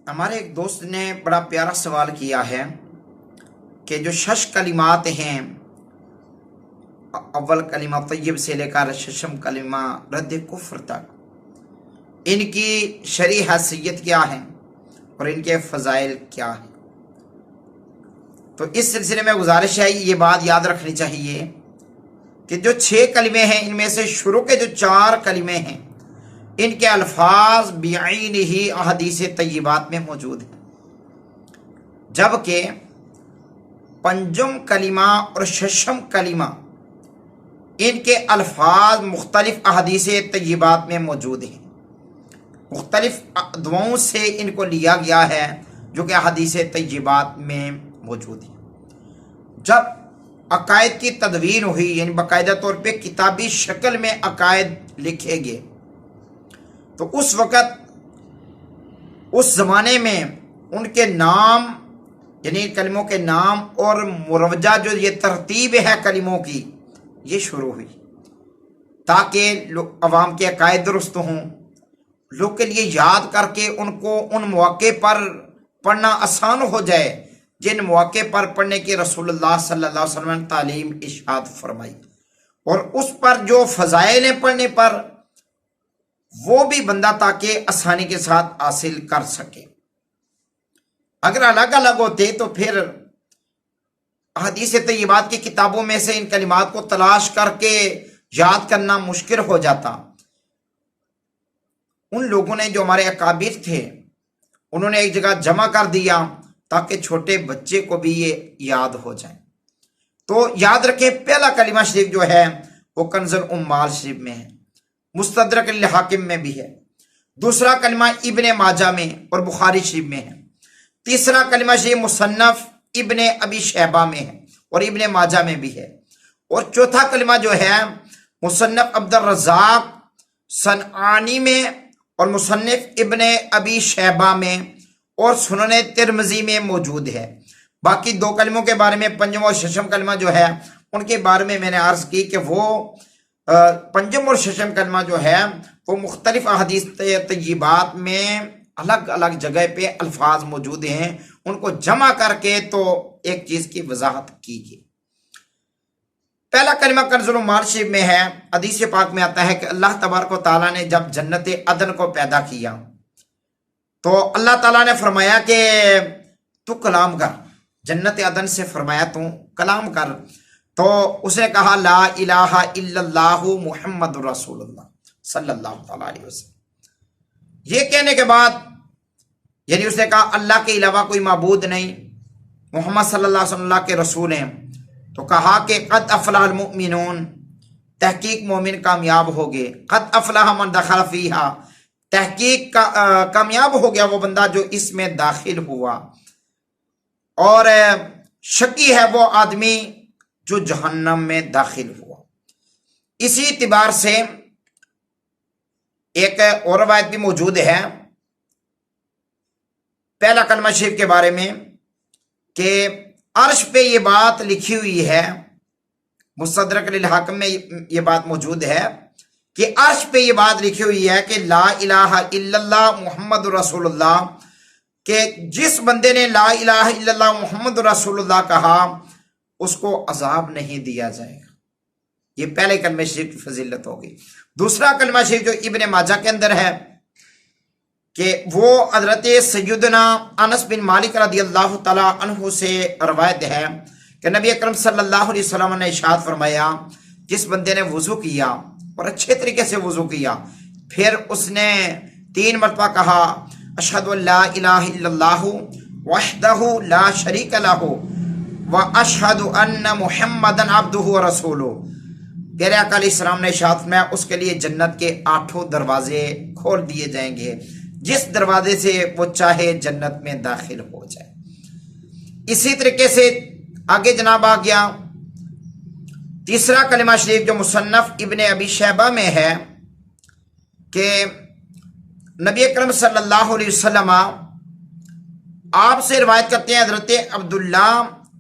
ہمارے ایک دوست نے بڑا پیارا سوال کیا ہے کہ جو 6 کلمات ہیں، اول کلمہ طیب سے لے کر 6 کلمہ رد کفر تک، ان کی شرعی حیثیت کیا ہے اور ان کے فضائل کیا ہیں؟ تو اس سلسلے میں گزارش ہے، یہ بات یاد رکھنی چاہیے کہ جو 6 کلمے ہیں ان میں سے شروع کے جو 4 کلمے ہیں ان کے الفاظ بعین ہی احادیث طیبات میں موجود ہیں، جبکہ 5 کلمہ اور 6 کلمہ ان کے الفاظ مختلف احادیث طیبات میں موجود ہیں، مختلف دعاؤں سے ان کو لیا گیا ہے جو کہ احادیث طیبات میں موجود ہیں۔ جب عقائد کی تدوین ہوئی، یعنی باقاعدہ طور پہ کتابی شکل میں عقائد لکھے گئے، تو اس وقت اس زمانے میں ان کے نام، یعنی کلموں کے نام اور مروجہ جو یہ ترتیب ہے کلموں کی، یہ شروع ہوئی تاکہ عوام کے عقائد درست ہوں، لوگ کے لیے یاد کر کے ان کو ان مواقع پر پڑھنا آسان ہو جائے جن مواقع پر پڑھنے کی رسول اللہ صلی اللہ علیہ وسلم نے تعلیم ارشاد فرمائی، اور اس پر جو فضائل ہیں پڑھنے پر وہ بھی بندہ تاکہ آسانی کے ساتھ حاصل کر سکے۔ اگر الگ الگ ہوتے تو پھر احادیث طیبات کی کتابوں میں سے ان کلمات کو تلاش کر کے یاد کرنا مشکل ہو جاتا۔ ان لوگوں نے جو ہمارے اکابر تھے انہوں نے ایک جگہ جمع کر دیا تاکہ چھوٹے بچے کو بھی یہ یاد ہو جائے۔ تو یاد رکھیں، پہلا کلمہ شریف جو ہے وہ کنز الاموال شریف میں ہے، مستدرک الحاکم میں بھی ہے، دوسرا کلمہ ابن ماجہ میں اور بخاری شریف میں ہے، تیسرا کلمہ شریف مصنف ابن ابی شیبہ میں ہے اور ابن ماجہ میں بھی ہے، اور چوتھا کلمہ جو ہے مصنف عبد الرزاق صنعانی میں اور مصنف ابن ابی شیبہ میں اور سنن ترمذی میں موجود ہے۔ باقی 2 کلموں کے بارے میں، 5 اور 6 کلمہ جو ہے ان کے بارے میں میں نے عرض کی کہ وہ 5 اور 6 کلمہ جو ہے وہ مختلف احادیث طیبات میں الگ الگ جگہ پہ الفاظ موجود ہیں، ان کو جمع کر کے تو ایک چیز کی وضاحت کی گئی۔ پہلا کلمہ کنز الاموال شریف میں ہے، حدیث پاک میں آتا ہے کہ اللہ تبارک و تعالیٰ نے جب جنت عدن کو پیدا کیا تو اللہ تعالیٰ نے فرمایا کہ تو کلام کر، جنت عدن سے فرمایا تو کلام کر، تو اس نے کہا لا الہ الا اللہ محمد رسول اللہ صلی اللہ تعالیٰ علیہ وسلم۔ یہ کہنے کے بعد یعنی اس نے کہا اللہ کے علاوہ کوئی معبود نہیں، محمد صلی اللہ علیہ وسلم اللہ کے رسول ہیں، تو کہا کہ قد افلح المؤمنون، تحقیق مومن کامیاب ہو گئے، قد افلح من دخل فیہا، تحقیق کامیاب ہو گیا وہ بندہ جو اس میں داخل ہوا، اور شقی ہے وہ آدمی جو جہنم میں داخل ہوا۔ اسی اعتبار سے ایک اور روایت بھی موجود ہے پہلا کلمہ شریف کے بارے میں کہ عرش پہ یہ بات لکھی ہوئی ہے، مستدرک للحاکم میں یہ بات موجود ہے کہ عرش پہ یہ بات لکھی ہوئی ہے کہ لا الہ الا اللہ محمد رسول اللہ، کہ جس بندے نے لا الہ الا اللہ محمد رسول اللہ کہا اس کو عذاب نہیں دیا جائے گا۔ یہ پہلے کلمہ شریف کی فضیلت ہوگی۔ دوسرا کلمہ شریف جو ابن ماجہ کے اندر ہے کہ وہ حضرت سیدنا انس بن مالک رضی اللہ تعالی عنہ سے روایت ہے کہ نبی اکرم صلی اللہ علیہ وسلم نے ارشاد فرمایا، جس بندے نے وضو کیا اور اچھے طریقے سے وضو کیا، پھر اس نے 3 مرتبہ کہا اشہد ان لا الہ الا اللہ وحدہ لا شریک لہ واشہد ان محمدا عبدہ ورسولہ، پیارے آقا علیہ السلام نے ارشاد فرمایا اس کے لیے جنت کے 8 دروازے کھول دیے جائیں گے، جس دروازے سے وہ چاہے جنت میں داخل ہو جائے۔ اسی طریقے سے آگے جناب آ گیا تیسرا کلمہ شریف جو مصنف ابن ابی شیبہ میں ہے کہ نبی اکرم صلی اللہ علیہ وسلم آپ سے روایت کرتے ہیں حضرت عبداللہ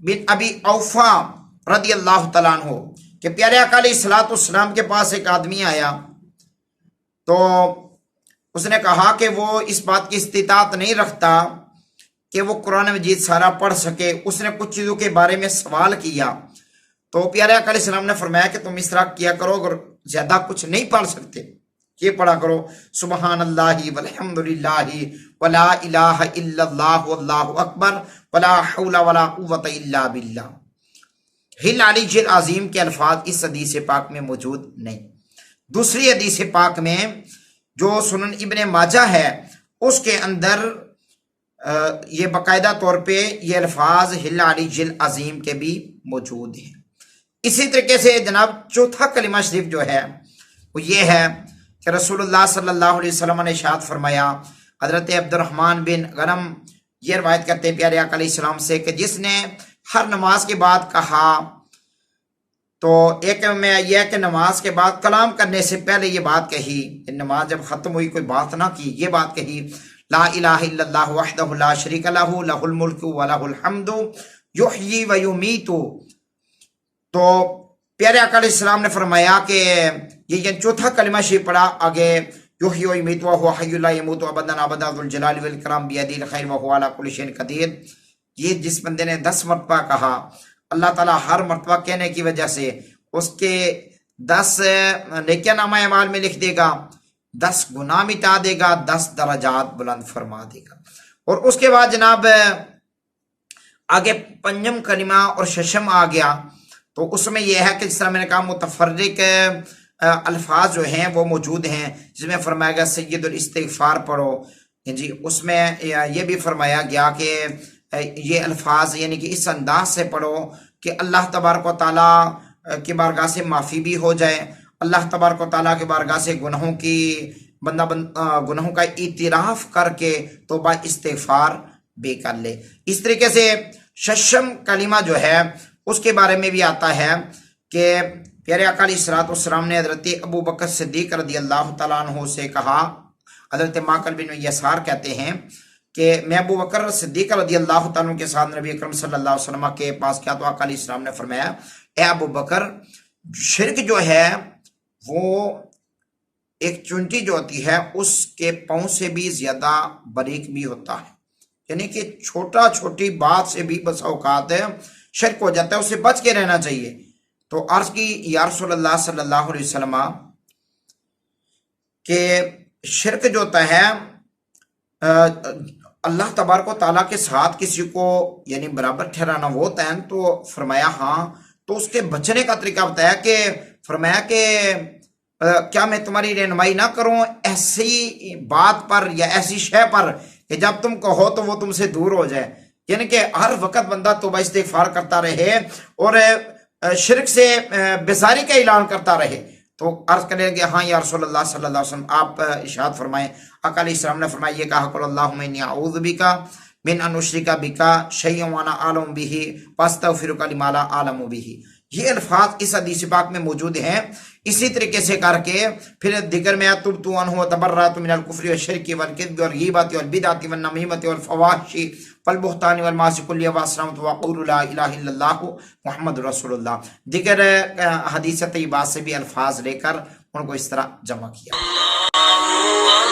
بن ابی اوفا رضی اللہ تعالیٰ عنہ کہ پیارے آقا علیہ الصلوۃ والسلام کے پاس ایک آدمی آیا تو اس نے کہا کہ وہ اس بات کی استطاعت نہیں رکھتا کہ وہ قرآن مجید سارا پڑھ سکے. اس نے کچھ چیزوں کے بارے میں سوال کیا تو پیارے آقا علیہ السلام نے فرمایا کہ تم اس طرح کیا کرو، اگر زیادہ کچھ نہیں پڑھ سکتے یہ پڑھا کرو سبحان اللہ والحمد للہ ولا الہ الا اللہ واللہ اکبر ولا حول ولا قوت الا باللہ. ہل علی العظیم کے الفاظ اس حدیث پاک میں موجود نہیں. دوسری حدیث پاک میں جو سنن ابن ماجہ ہے اس کے اندر یہ باقاعدہ طور پہ یہ الفاظ ہل علی العظیم کے بھی موجود ہیں. اسی طریقے سے جناب چوتھا کلمہ شریف جو ہے وہ یہ ہے کہ رسول اللہ صلی اللہ علیہ وسلم نے ارشاد فرمایا، حضرت عبد الرحمن بن غنم یہ روایت کرتے ہیں پیارے آقا علیہ السلام سے کہ جس نے ہر نماز کے بعد کہا، تو ایک میں یہ کہ نماز کے بعد کلام کرنے سے پہلے یہ بات کہی، نماز جب ختم ہوئی کوئی بات نہ کی، یہ بات کہی لا الہ الا اللہ وحدہ لا شریک لہ لہ الملک ولہ الحمد یحیی و یمیت. تو پیارے آقا علیہ السلام نے فرمایا کہ یہ چوتھا کلمہ شریف پڑھا، آگے یحیی و یمیت وہو حی لا یموت ابدا ابدا ذو الجلال والاکرام بیدہ الخیر وہو علی کل شیء قدیر. یہ جس بندے نے 10 مرتبہ کہا، اللہ تعالیٰ ہر مرتبہ کہنے کی وجہ سے اس کے 10 نیکیاں نامہ اعمال میں لکھ دے گا، 10 گناہ مٹا دے گا، 10 درجات بلند فرما دے گا. اور اس کے بعد جناب آگے پنجم کلمہ اور ششم آ گیا. تو اس میں یہ ہے کہ جس طرح میں نے کہا متفرق الفاظ جو ہیں وہ موجود ہیں، جس میں فرمایا گیا سید الاستغفار پڑھو جی. اس میں یہ بھی فرمایا گیا کہ یہ الفاظ یعنی کہ اس انداز سے پڑھو کہ اللہ تبارک و تعالیٰ کی بارگاہ سے معافی بھی ہو جائے، اللہ تبارک و تعالیٰ کی بارگاہ سے گناہوں کا اعتراف کر کے توبہ استغفار بھی کر لے. اس طریقے سے ششم کلمہ جو ہے اس کے بارے میں بھی آتا ہے کہ پیارے آقا علیہ الصلوۃ والسلام نے حضرت ابو بکر صدیق رضی اللہ تعالیٰ عنہ سے کہا، حضرت ماقل بن یسار کہتے ہیں کہ میں ابو بکر صدیق رضی اللہ تعالیٰ عنہ کے ساتھ نبی اکرم صلی اللہ علیہ وسلم کے پاس کیا، تو آقا علیہ السلام نے فرمایا اے ابو بکر، شرک جو ہے وہ ایک چونٹی جو ہوتی ہے اس کے پاؤں سے بھی زیادہ باریک بھی ہوتا ہے، یعنی کہ چھوٹی بات سے بھی بس اوقات شرک ہو جاتا ہے، اسے بچ کے رہنا چاہیے. تو عرض کی یا رسول اللہ صلی اللہ علیہ وسلم کہ شرک جو ہوتا ہے اللہ تبارک و تعالیٰ کے ساتھ کسی کو یعنی برابر ٹھہرانا وہ ہوتا ہے. تو فرمایا ہاں. تو اس کے بچنے کا طریقہ بتایا کہ فرمایا کہ کیا میں تمہاری رہنمائی نہ کروں ایسی بات پر یا ایسی شے پر کہ جب تم کہو تو وہ تم سے دور ہو جائے، یعنی کہ ہر وقت بندہ توبہ استغفار کرتا رہے اور شرک سے بیزاری کا اعلان کرتا رہے. تو عرض کریں گے ہاں یا رسول اللہ صلی اللہ علیہ وسلم آپ ارشاد فرمائیں. آقا علیہ السلام نے فرمایا یہ کہا قل اللہم انی اعوذ بک من ان اشرک بک شیئا وانا اعلم بہ واستغفرک لما لا اعلم بہ. یہ الفاظ اس حدیث پاک میں موجود ہیں. اسی طریقے سے کر کے پھر دیگر میں تبت عنہ وتبرأت من الکفر والشرک والکذب والغیبۃ والبدعۃ والنمیمۃ والفواحش والبہتان والمعاصی کلیہ واستغفرت واقول لا الہ الا اللہ محمد رسول اللہ. دیگر حدیث طیبات سے بھی الفاظ لے کر ان کو اس طرح جمع کیا.